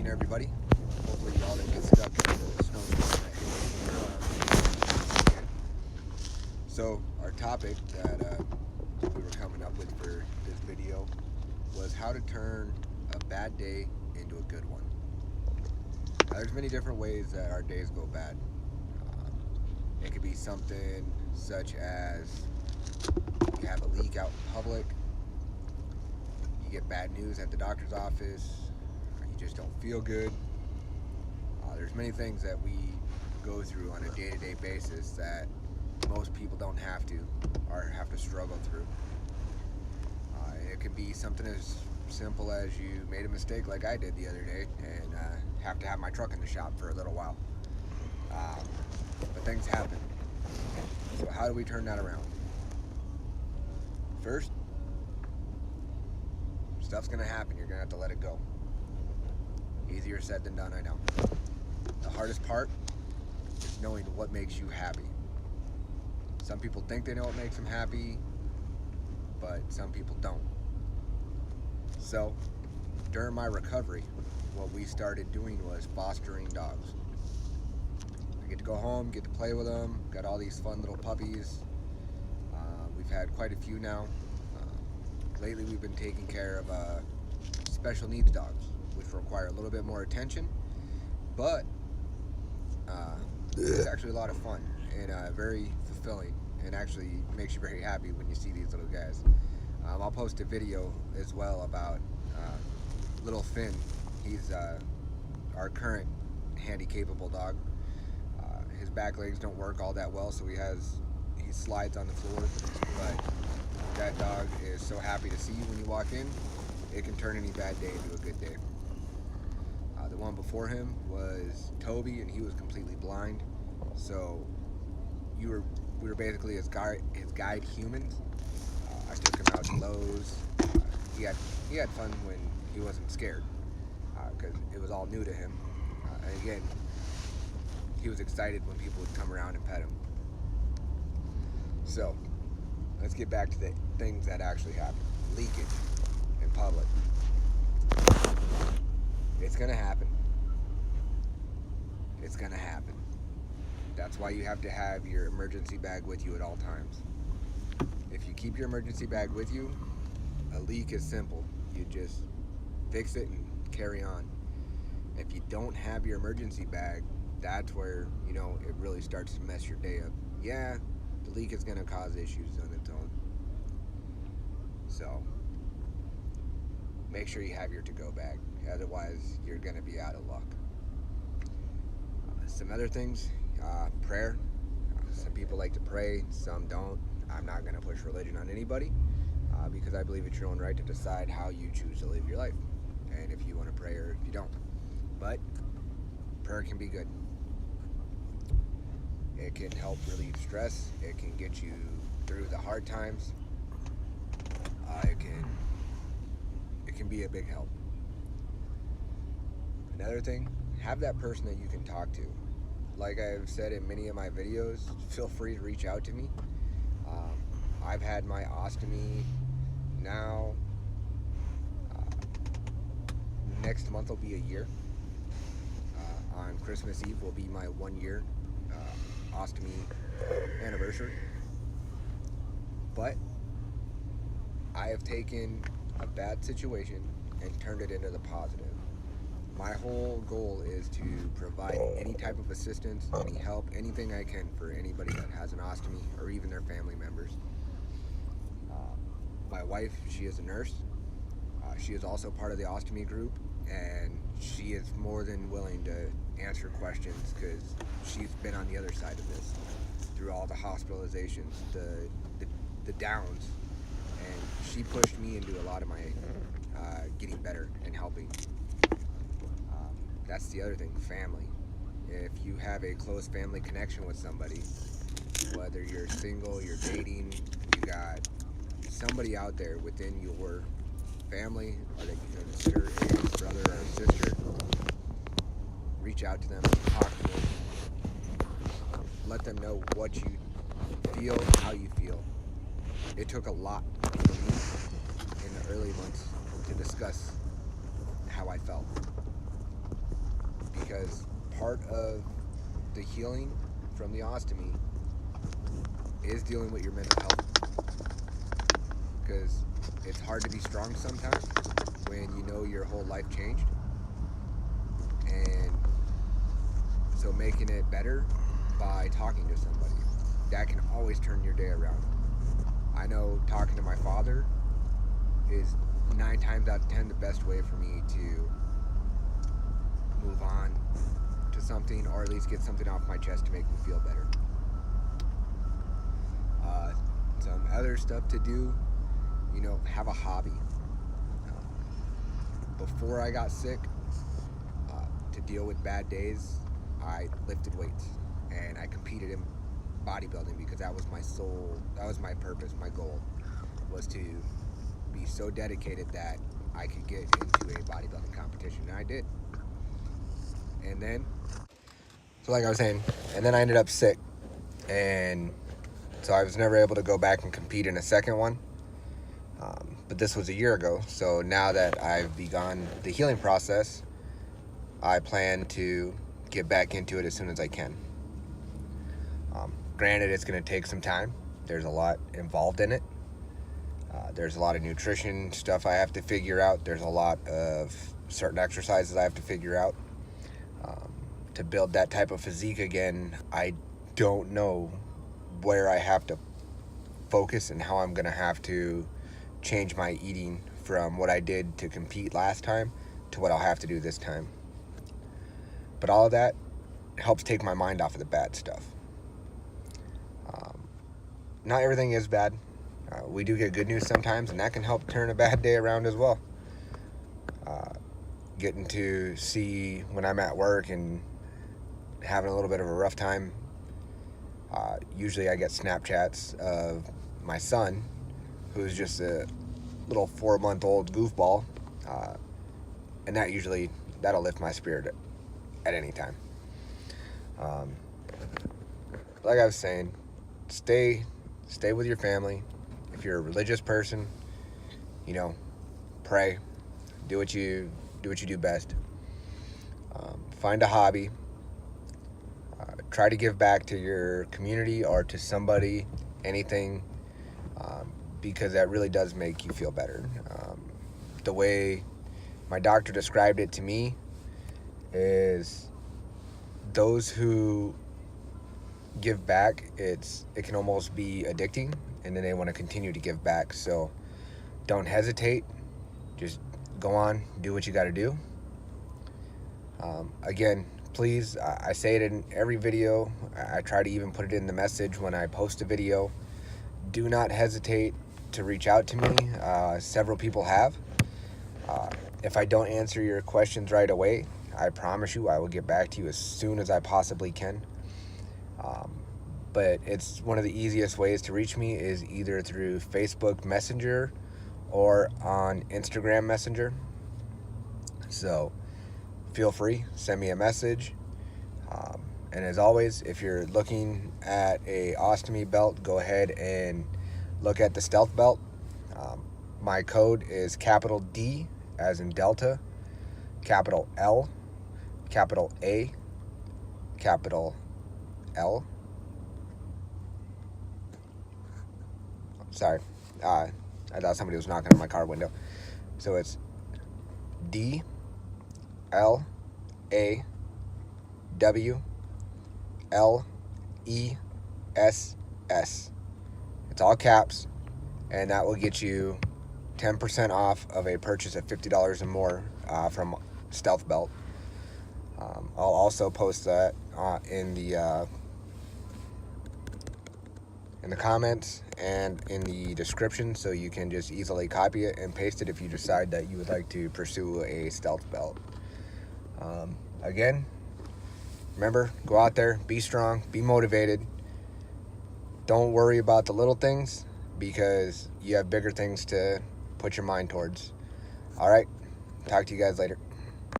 evening, everybody. Hopefully, y'all didn't get stuck in the snowstorm that hit. So, our topic that we were coming up with for this video was how to turn a bad day into a good one. Now, there's many different ways that our days go bad. It could be something such as you have a leak out in public, you get bad news at the doctor's office, you just don't feel good. There's many things that we go through on a day-to-day basis that most people don't have to or have to struggle through. It could be something as simple as you made a mistake like I did the other day and have to have my truck in the shop for a little while. But things happen. So how do we turn that around? First, stuff's gonna happen. You're gonna have to let it go. Easier said than done, I know. The hardest part is knowing what makes you happy. Some people think they know what makes them happy, but some people don't. So, during my recovery, what we started doing was fostering dogs. I get to go home, get to play with them, got all these fun little puppies. We've had quite a few now. Lately we've been taking care of special needs dogs, which require a little bit more attention, but it's actually a lot of fun and very fulfilling, and actually makes you very happy when you see these little guys. I'll post a video as well about little Finn. He's our current handy-capable dog. His back legs don't work all that well, so he slides on the floor, but that dog is so happy to see you when you walk in. It can turn any bad day into a good day. The one before him was Toby, and he was completely blind. So we were basically his guide humans. I took him out to Lowe's. He had fun when he wasn't scared, because it was all new to him. And again, he was excited when people would come around and pet him. So let's get back to the things that actually happen. Leakage in public. It's gonna happen. It's gonna happen. That's why you have to have your emergency bag with you at all times. If you keep your emergency bag with you, a leak is simple. You just fix it and carry on. If you don't have your emergency bag, that's where, it really starts to mess your day up. Yeah, the leak is gonna cause issues on its own. So make sure you have your to-go bag. Otherwise, you're going to be out of luck. Some other things, prayer. Some people like to pray, some don't. I'm not going to push religion on anybody because I believe it's your own right to decide how you choose to live your life, and if you want to pray or if you don't. But prayer can be good. It can help relieve stress. It can get you through the hard times. It can be a big help. Another thing, have that person that you can talk to. Like I've said in many of my videos, feel free to reach out to me. I've had my ostomy now. Next month will be a year. On Christmas Eve will be my 1 year ostomy anniversary. But I have taken a bad situation and turned it into the positive. My whole goal is to provide any type of assistance, any help, anything I can for anybody that has an ostomy or even their family members. My wife, she is a nurse. She is also part of the ostomy group, and she is more than willing to answer questions because she's been on the other side of this through all the hospitalizations, the downs, and she pushed me into a lot of my getting better and helping. That's the other thing, family. If you have a close family connection with somebody, whether you're single, you're dating, you got somebody out there within your family or that you consider a brother or a sister, reach out to them, talk to them, let them know what you feel, how you feel. It took a lot for me in the early months to discuss how I felt. because part of the healing from the ostomy is dealing with your mental health, because it's hard to be strong sometimes when you know your whole life changed. And so making it better by talking to somebody, that can always turn your day around. I know talking to my father is 9 times out of 10 the best way for me to move on to something, or at least get something off my chest to make me feel better. Some other stuff to do, have a hobby. Before I got sick, to deal with bad days, I lifted weights and I competed in bodybuilding, because that was my purpose, my goal was to be so dedicated that I could get into a bodybuilding competition, and I did. And then, so like I was saying, and then I ended up sick, and so I was never able to go back and compete in a second one. But this was a year ago, so now that I've begun the healing process, I plan to get back into it as soon as I can. Granted, it's going to take some time. There's a lot involved in it. There's a lot of nutrition stuff I have to figure out. There's a lot of certain exercises I have to figure out. To build that type of physique again, I don't know where I have to focus and how I'm going to have to change my eating from what I did to compete last time to what I'll have to do this time. But all of that helps take my mind off of the bad stuff. Not everything is bad. We do get good news sometimes, and that can help turn a bad day around as well. Getting to see when I'm at work and having a little bit of a rough time, usually I get Snapchats of my son, who's just a little 4-month-old goofball, and that'll lift my spirit at any time. Like I was saying, stay with your family. If you're a religious person, pray, do what you do best. Find a hobby. Try to give back to your community or to somebody, anything, because that really does make you feel better. The way my doctor described it to me is those who give back, it can almost be addicting, and then they want to continue to give back. So don't hesitate. Just go on, do what you got to do. Again, please, I say it in every video. I try to even put it in the message when I post a video. Do not hesitate to reach out to me. Several people have. If I don't answer your questions right away, I promise you I will get back to you as soon as I possibly can. But it's one of the easiest ways to reach me is either through Facebook Messenger or on Instagram Messenger. So feel free, send me a message. And as always, if you're looking at a ostomy belt, go ahead and look at the Stealth belt. My code is capital D as in Delta, capital L, capital A, capital L. Sorry, I thought somebody was knocking on my car window. So it's D, L, A, W, L, E, S, S. It's all caps, and that will get you 10% off of a purchase of $50 or more from Stealth Belt. I'll also post that in the comments and in the description, so you can just easily copy it and paste it if you decide that you would like to pursue a Stealth Belt. Again, remember, go out there, be strong, be motivated. Don't worry about the little things, because you have bigger things to put your mind towards. All right, talk to you guys later.